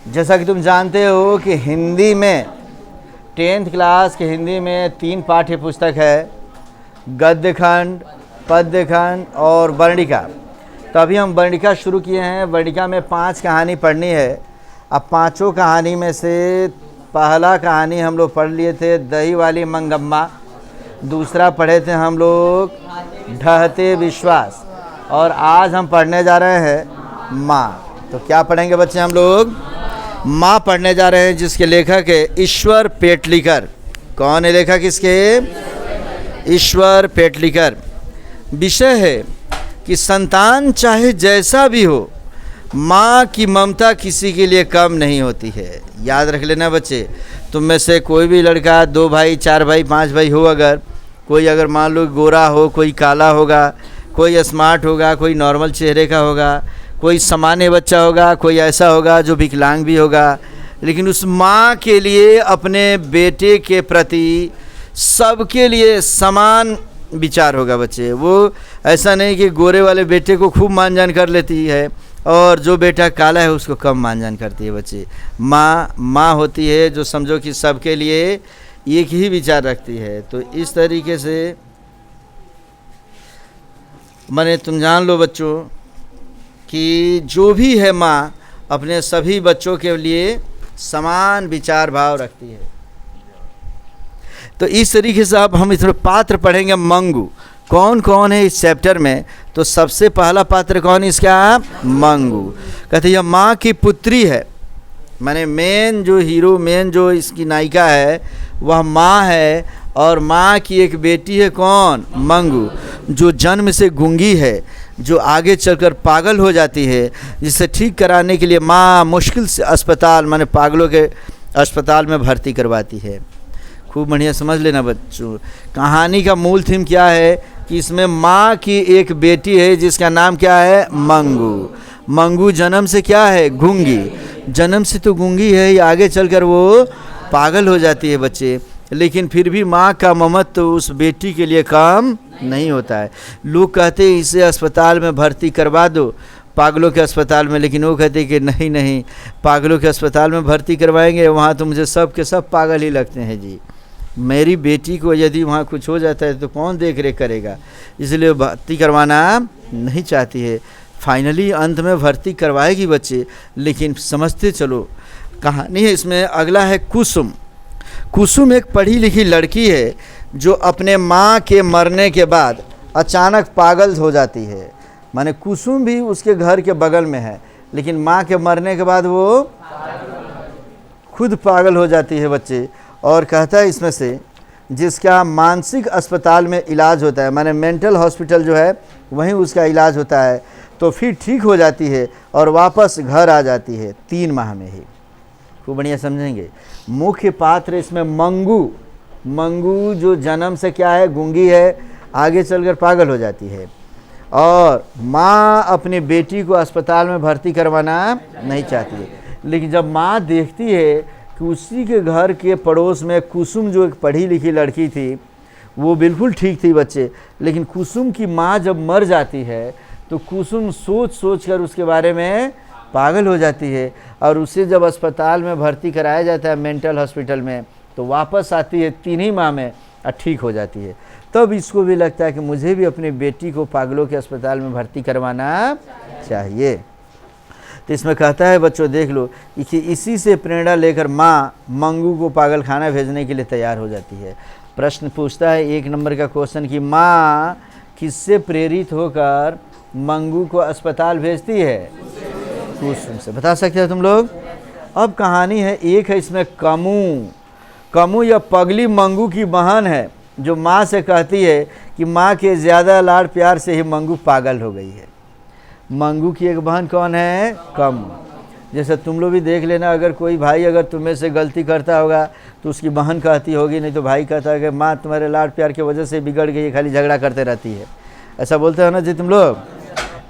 जैसा कि तुम जानते हो कि हिंदी में 10th क्लास के हिंदी में 3 पाठ्य पुस्तक है, गद्य खंड, पद्य खंड और वर्णिका। तो अभी हम वर्णिका शुरू किए हैं। वर्णिका में 5 कहानी पढ़नी है। अब 5 कहानी में से पहला कहानी हम लोग पढ़ लिए थे दही वाली मंगम्मा, दूसरा पढ़े थे हम लोग ढहते विश्वास, और आज हम पढ़ने जा रहे हैं माँ। तो क्या पढ़ेंगे बच्चे? हम लोग माँ पढ़ने जा रहे हैं, जिसके लेखक है ईश्वर पेटलीकर। कौन है लेखक इसके? ईश्वर पेटलीकर। विषय है कि संतान चाहे जैसा भी हो, माँ की ममता किसी के लिए कम नहीं होती है। याद रख लेना बच्चे, तुम में से कोई भी लड़का 2 भाई 4 भाई 5 भाई हो, कोई अगर मान लो गोरा हो, कोई काला होगा, कोई स्मार्ट होगा, कोई नॉर्मल चेहरे का होगा, कोई सामान्य बच्चा होगा, कोई ऐसा होगा जो विकलांग भी होगा, लेकिन उस माँ के लिए, अपने बेटे के प्रति सबके लिए समान विचार होगा बच्चे। वो ऐसा नहीं कि गोरे वाले बेटे को खूब मान जान कर लेती है और जो बेटा काला है उसको कम मान जान करती है बच्चे। माँ होती है जो समझो कि सबके लिए एक ही विचार रखती है। तो इस तरीके से माने तुम जान लो बच्चों कि जो भी है माँ अपने सभी बच्चों के लिए समान विचार भाव रखती है। तो इस तरीके से अब हम इसमें पात्र पढ़ेंगे मंगू। कौन कौन है इस चैप्टर में? तो सबसे पहला पात्र कौन है इसका? मंगू। कहते यह माँ की पुत्री है, माने मेन जो हीरो, मेन जो इसकी नायिका है वह माँ है, और माँ की एक बेटी है कौन? मंगू, जो जन्म से गूंगी है, जो आगे चलकर पागल हो जाती है, जिसे ठीक कराने के लिए माँ मुश्किल से अस्पताल, माने पागलों के अस्पताल में भर्ती करवाती है। खूब बढ़िया समझ लेना बच्चों, कहानी का मूल थीम क्या है कि इसमें माँ की एक बेटी है जिसका नाम क्या है? मंगू। मंगू जन्म से क्या है? गूंगी। जन्म से तो गूंगी है, या आगे चलकर वो पागल हो जाती है बच्चे, लेकिन फिर भी माँ का ममत्व तो उस बेटी के लिए कम नहीं होता है। लोग कहते हैं इसे अस्पताल में भर्ती करवा दो, पागलों के अस्पताल में, लेकिन वो कहते हैं कि नहीं नहीं, पागलों के अस्पताल में भर्ती करवाएंगे वहाँ तो मुझे सब के सब पागल ही लगते हैं जी। मेरी बेटी को यदि वहाँ कुछ हो जाता है तो कौन देख रेख करेगा, इसलिए भर्ती करवाना नहीं चाहती है। फाइनली अंत में भर्ती करवाएगी बच्चे, लेकिन समझते चलो कहानी है इसमें। अगला है कुसुम। कुसुम एक पढ़ी लिखी लड़की है जो अपने माँ के मरने के बाद अचानक पागल हो जाती है। माने कुसुम भी उसके घर के बगल में है, लेकिन माँ के मरने के बाद वो खुद पागल हो जाती है बच्चे। और कहता है इसमें से जिसका मानसिक अस्पताल में इलाज होता है, माने मेंटल हॉस्पिटल जो है वहीं उसका इलाज होता है, तो फिर ठीक हो जाती है और वापस घर आ जाती है 3 माह में ही। खूब बढ़िया समझेंगे। मुख्य पात्र इसमें मंगू। मंगू जो जन्म से क्या है? गूंगी है, आगे चलकर पागल हो जाती है, और माँ अपनी बेटी को अस्पताल में भर्ती करवाना नहीं चाहती है। लेकिन जब माँ देखती है कि उसी के घर के पड़ोस में कुसुम जो एक पढ़ी लिखी लड़की थी वो बिल्कुल ठीक थी बच्चे, लेकिन कुसुम की माँ जब मर जाती है तो कुसुम सोच सोच कर उसके बारे में पागल हो जाती है, और उसे जब अस्पताल में भर्ती कराया जाता है मेंटल हॉस्पिटल में, तो वापस आती है 3 ही माह में और ठीक हो जाती है। तब इसको भी लगता है कि मुझे भी अपनी बेटी को पागलों के अस्पताल में भर्ती करवाना चाहिए। तो इसमें कहता है बच्चों देख लो कि इसी से प्रेरणा लेकर माँ मंगू को पागल खाना भेजने के लिए तैयार हो जाती है। प्रश्न पूछता है 1 नंबर का क्वेश्चन कि माँ किससे प्रेरित होकर मंगू को अस्पताल भेजती है? कुसुम से। बता सकते हो तुम लोग? अब कहानी है, एक है इसमें कमू। कमू या पगली मंगू की बहन है जो माँ से कहती है कि माँ के ज़्यादा लाड़ प्यार से ही मंगू पागल हो गई है। मंगू की एक बहन कौन है? कमू। जैसे तुम लोग भी देख लेना, अगर कोई भाई अगर तुम्हें से गलती करता होगा तो उसकी बहन कहती होगी, नहीं तो भाई कहता है कि माँ तुम्हारे लाड़ प्यार की वजह से बिगड़ गई है, खाली झगड़ा करते रहती है। ऐसा बोलते हो ना जी तुम लोग?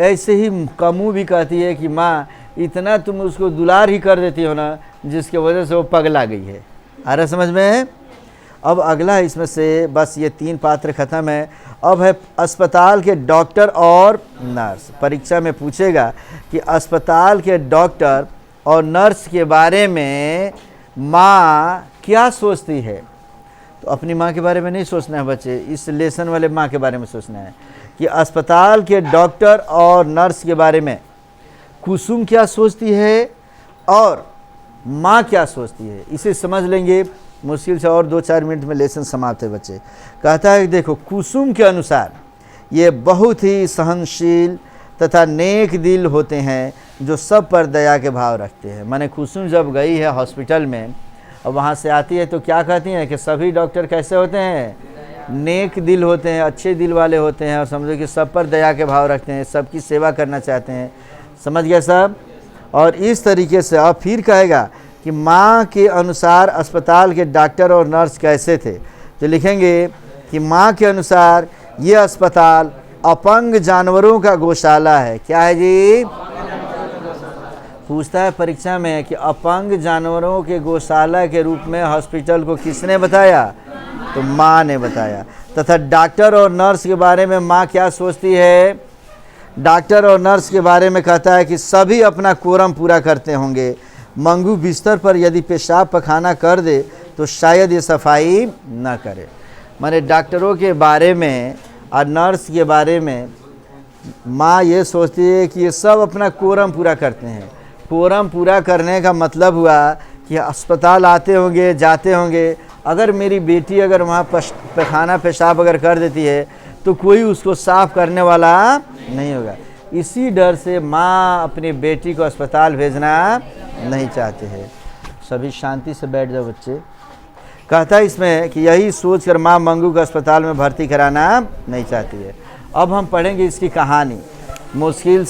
ऐसे ही कमू भी कहती है कि माँ इतना तुम उसको दुलार ही कर देती हो ना, जिसकी वजह से वो पगला गई है। आ रहा समझ में? अब अगला है इसमें से, बस ये 3 पात्र ख़त्म है। अब है अस्पताल के डॉक्टर और नर्स। परीक्षा में पूछेगा कि अस्पताल के डॉक्टर और नर्स के बारे में माँ क्या सोचती है। तो अपनी माँ के बारे में नहीं सोचना है बच्चे, इस लेसन वाले माँ के बारे में सोचना है कि अस्पताल के डॉक्टर और नर्स के बारे में कुसुम क्या सोचती है और माँ क्या सोचती है। इसे समझ लेंगे, मुश्किल से और 2-4 मिनट में लेसन समाप्त है बच्चे। कहता है कि देखो, कुसुम के अनुसार ये बहुत ही सहनशील तथा नेक दिल होते हैं जो सब पर दया के भाव रखते हैं। माने कुसुम जब गई है हॉस्पिटल में और वहाँ से आती है तो क्या कहती हैं कि सभी डॉक्टर कैसे होते हैं, नेक दिल होते हैं, अच्छे दिल वाले होते हैं और समझो कि सब पर दया के भाव रखते हैं, सबकी सेवा करना चाहते हैं। समझ गया सब। और इस तरीके से अब फिर कहेगा कि माँ के अनुसार अस्पताल के डॉक्टर और नर्स कैसे थे। तो लिखेंगे कि माँ के अनुसार ये अस्पताल अपंग जानवरों का गौशाला है। क्या है जी? पूछता है परीक्षा में कि अपंग जानवरों के गौशाला के रूप में हॉस्पिटल को किसने बताया? तो माँ ने बताया। तथा डॉक्टर और नर्स के बारे में माँ क्या सोचती है? डॉक्टर और नर्स के बारे में कहता है कि सभी अपना कोरम पूरा करते होंगे। मंगू बिस्तर पर यदि पेशाब पखाना कर दे तो शायद ये सफाई न करे। माने डॉक्टरों के बारे में और नर्स के बारे में माँ ये सोचती है कि ये सब अपना कोरम पूरा करते हैं। कोरम पूरा करने का मतलब हुआ कि अस्पताल आते होंगे, जाते होंगे, अगर मेरी बेटी अगर वहाँ पखाना पेशाब अगर कर देती है तो कोई उसको साफ़ करने वाला नहीं होगा। इसी डर से माँ अपनी बेटी को अस्पताल भेजना नहीं चाहते हैं। सभी शांति से बैठ जाओ बच्चे। कहता है इसमें कि यही सोचकर माँ मंगू को अस्पताल में भर्ती कराना नहीं चाहती है। अब हम पढ़ेंगे इसकी कहानी। मुश्किल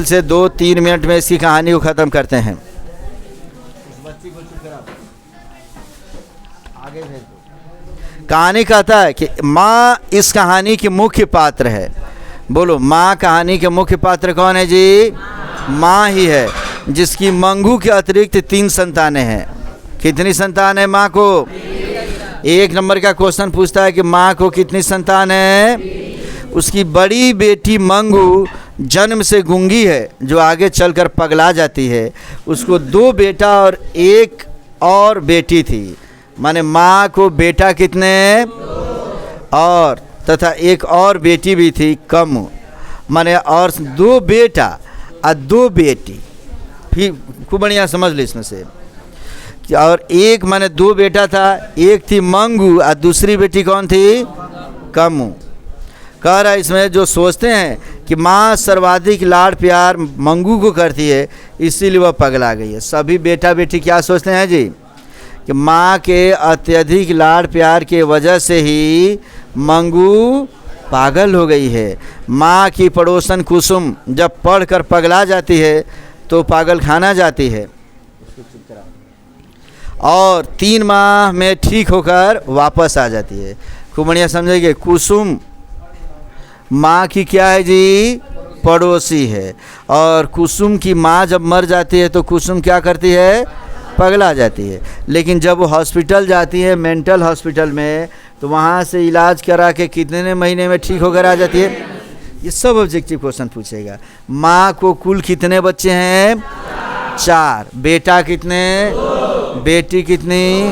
से 2-3 मिनट में इसकी कहानी को ख़त्म करते हैं। बच्ची को चुप कराओ, आगे भेज दो। कहानी कहता है कि माँ इस कहानी की मुख्य पात्र है। बोलो, माँ कहानी के मुख्य पात्र कौन है जी? माँ ही है, जिसकी मंगू के अतिरिक्त 3 संतानें हैं। कितनी संतान है माँ को? 1 नंबर का क्वेश्चन पूछता है कि माँ को कितनी संतान है? उसकी बड़ी बेटी मंगू जन्म से गूंगी है, जो आगे चलकर पगला जाती है। उसको 2 बेटा और 1 और बेटी थी। माने माँ को बेटा कितने? और तथा 1 और बेटी भी थी, कम। माने और 2 बेटा और 2 बेटी। फिर खूब बढ़िया समझ लो इसमें से। और 1 माने 2 बेटा था, 1 थी मंगू और दूसरी बेटी कौन थी? कमू। कह रहा है इसमें जो सोचते हैं कि माँ सर्वाधिक लाड़ प्यार मंगू को करती है, इसीलिए वह पगला गई है। सभी बेटा बेटी क्या सोचते हैं जी? कि माँ के अत्यधिक लाड़ प्यार के वजह से ही मंगू पागल हो गई है। माँ की पड़ोसन कुसुम जब पढ़कर पगला जाती है तो पागल खाना जाती है और 3 माह में ठीक होकर वापस आ जाती है। खूब बढ़िया समझेंगे। कुसुम माँ की क्या है जी? पड़ोसी है। और कुसुम की माँ जब मर जाती है तो कुसुम क्या करती है? पगला जाती है। लेकिन जब वो हॉस्पिटल जाती है, मेंटल हॉस्पिटल में, तो वहाँ से इलाज करा के कितने महीने में ठीक होकर आ जाती है? ये सब ऑब्जेक्टिव क्वेश्चन पूछेगा। माँ को कुल कितने बच्चे हैं? 4। बेटा कितने? बेटी कितनी?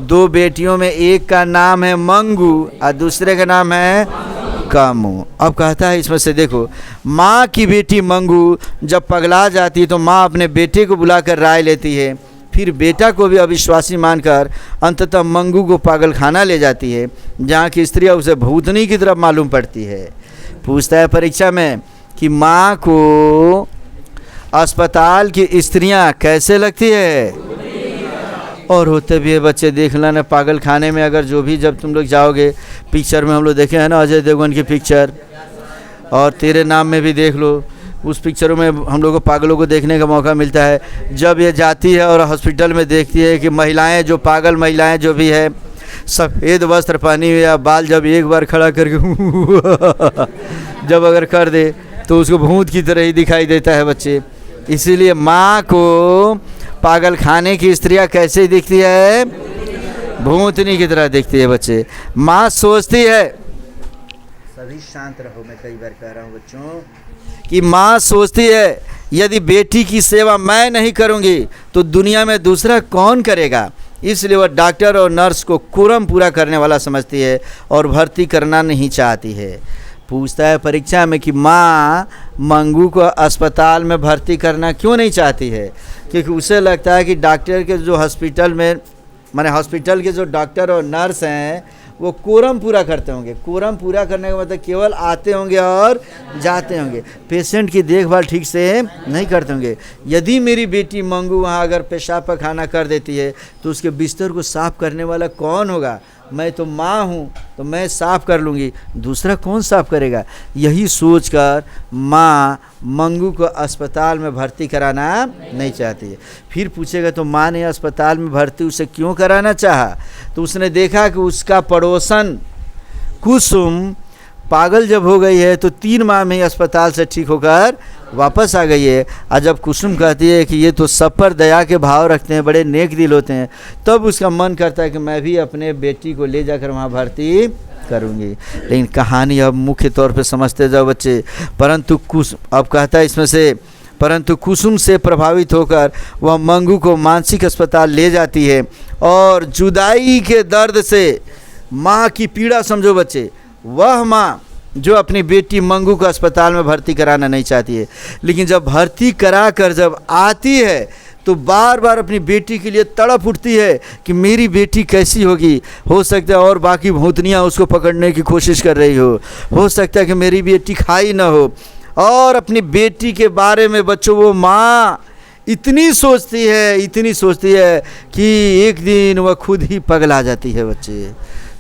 2 बेटियों में एक का नाम है मंगू और दूसरे का नाम है कमू। अब कहता है इसमें से देखो, माँ की बेटी मंगू जब पगला जाती है तो माँ अपने बेटे को बुलाकर राय लेती है। फिर बेटा को भी अविश्वासी मानकर अंततः मंगू को पागल खाना ले जाती है, जहाँ की स्त्रियाँ उसे भूतनी की तरफ मालूम पड़ती है। पूछता है परीक्षा में कि माँ को अस्पताल की स्त्रियाँ कैसे लगती है? और होते भी है बच्चे। देख लेना पागल खाने में, अगर जो भी जब तुम लोग जाओगे, पिक्चर में हम लोग देखे हैं ना अजय देवगन की पिक्चर, और तेरे नाम में भी देख लो, उस पिक्चरों में हम लोग को पागलों को देखने का मौका मिलता है। जब ये जाती है और हॉस्पिटल में देखती है कि महिलाएं, जो पागल महिलाएं जो भी है, सफ़ेद वस्त्र पहनी हुई या बाल जब एक बार खड़ा करके जब अगर कर दे तो उसको भूत की तरह ही दिखाई देता है बच्चे। इसीलिए माँ को पागल खाने की स्त्रियाँ कैसे दिखती है? भूतनी की तरह दिखती है बच्चे। माँ सोचती है, सभी शांत रहो, मैं कई बार कह रहा हूँ बच्चों, कि माँ सोचती है यदि बेटी की सेवा मैं नहीं करूँगी तो दुनिया में दूसरा कौन करेगा। इसलिए वह डॉक्टर और नर्स को कुरम पूरा करने वाला समझती है और भर्ती करना नहीं चाहती है। पूछता है परीक्षा में कि माँ मंगू को अस्पताल में भर्ती करना क्यों नहीं चाहती है, क्योंकि उसे लगता है कि डॉक्टर के जो हॉस्पिटल में माने हॉस्पिटल के जो डॉक्टर और नर्स हैं वो कोरम पूरा करते होंगे। कोरम पूरा करने का मतलब केवल आते होंगे और जाते होंगे, पेशेंट की देखभाल ठीक से नहीं करते होंगे। यदि मेरी बेटी मंगू वहाँ अगर पेशाब पखाना कर देती है तो उसके बिस्तर को साफ़ करने वाला कौन होगा। मैं तो माँ हूँ तो मैं साफ़ कर लूँगी, दूसरा कौन साफ़ करेगा। यही सोचकर माँ मंगू को अस्पताल में भर्ती कराना नहीं चाहती है। फिर पूछेगा तो माँ ने अस्पताल में भर्ती उसे क्यों कराना चाहा, तो उसने देखा कि उसका पड़ोसन कुसुम पागल जब हो गई है तो 3 माह में ही अस्पताल से ठीक होकर वापस आ गई है। और जब कुसुम कहती है कि ये तो सब पर दया के भाव रखते हैं, बड़े नेक दिल होते हैं, तब उसका मन करता है कि मैं भी अपने बेटी को ले जाकर वहाँ भर्ती करूँगी। लेकिन कहानी अब मुख्य तौर पे समझते जाओ बच्चे। परंतु अब कहता है इसमें से परंतु कुसुम से प्रभावित होकर वह मंगू को मानसिक अस्पताल ले जाती है और जुदाई के दर्द से माँ की पीड़ा समझो बच्चे। वह माँ जो अपनी बेटी मंगू को अस्पताल में भर्ती कराना नहीं चाहती है, लेकिन जब भर्ती करा कर जब आती है तो बार बार अपनी बेटी के लिए तड़प उठती है कि मेरी बेटी कैसी होगी। हो सकता है और बाकी भूतनियाँ उसको पकड़ने की कोशिश कर रही हो सकता है कि मेरी बेटी खाई ना हो। और अपनी बेटी के बारे में बच्चों वो माँ इतनी सोचती है कि एक दिन वह खुद ही पगला जाती है बच्चे,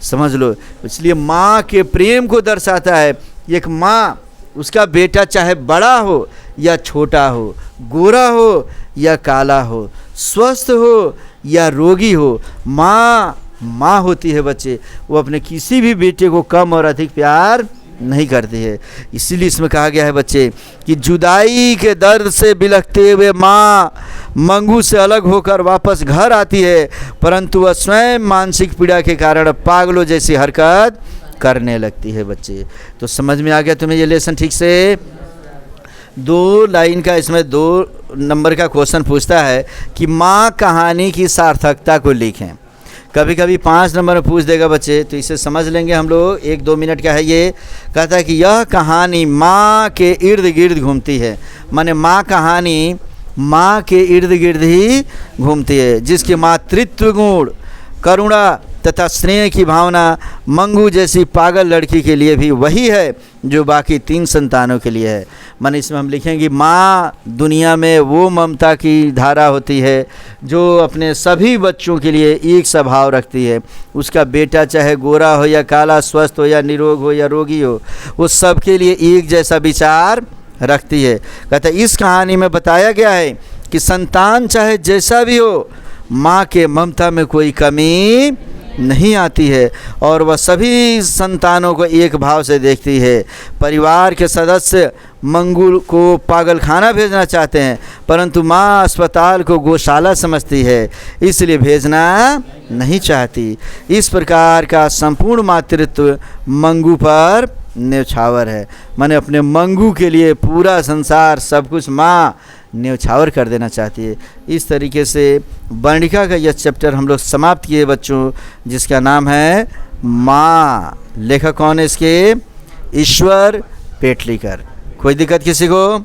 समझ लो। इसलिए माँ के प्रेम को दर्शाता है। एक माँ उसका बेटा चाहे बड़ा हो या छोटा हो, गोरा हो या काला हो, स्वस्थ हो या रोगी हो, माँ होती है बच्चे। वो अपने किसी भी बेटे को कम और अधिक प्यार नहीं करती है। इसीलिए इसमें कहा गया है बच्चे कि जुदाई के दर्द से बिलखते हुए माँ मंगू से अलग होकर वापस घर आती है, परंतु वह स्वयं मानसिक पीड़ा के कारण पागलों जैसी हरकत करने लगती है बच्चे। तो समझ में आ गया तुम्हें ये लेसन ठीक से। 2 लाइन का इसमें 2 नंबर का क्वेश्चन पूछता है कि माँ कहानी की सार्थकता को लिखें। कभी कभी 5 नंबर में पूछ देगा बच्चे, तो इसे समझ लेंगे हम लोग। 1-2 मिनट का है ये। कहता है कि यह कहानी माँ के इर्द गिर्द घूमती है, माने माँ कहानी माँ के इर्द गिर्द ही घूमती है, जिसके मातृत्व गुण, करुणा तथा स्नेह की भावना मंगू जैसी पागल लड़की के लिए भी वही है जो बाकी 3 संतानों के लिए है। माने इसमें हम लिखेंगे माँ दुनिया में वो ममता की धारा होती है जो अपने सभी बच्चों के लिए एक स्वभाव रखती है। उसका बेटा चाहे गोरा हो या काला, स्वस्थ हो या निरोग हो या रोगी हो, वो सबके लिए एक जैसा विचार रखती है। कहता है इस कहानी में बताया गया है कि संतान चाहे जैसा भी हो, माँ के ममता में कोई कमी नहीं आती है और वह सभी संतानों को एक भाव से देखती है। परिवार के सदस्य मंगू को पागल खाना भेजना चाहते हैं, परंतु माँ अस्पताल को गौशाला समझती है, इसलिए भेजना नहीं चाहती। इस प्रकार का संपूर्ण मातृत्व मंगू पर न्यौछावर है। माने अपने मंगू के लिए पूरा संसार सब कुछ माँ न्यौछावर कर देना चाहती है। इस तरीके से वर्णिका का यह चैप्टर हम लोग समाप्त किए बच्चों, जिसका नाम है माँ। लेखक कौन है इसके? ईश्वर पेटलीकर। कोई दिक्कत किसी को?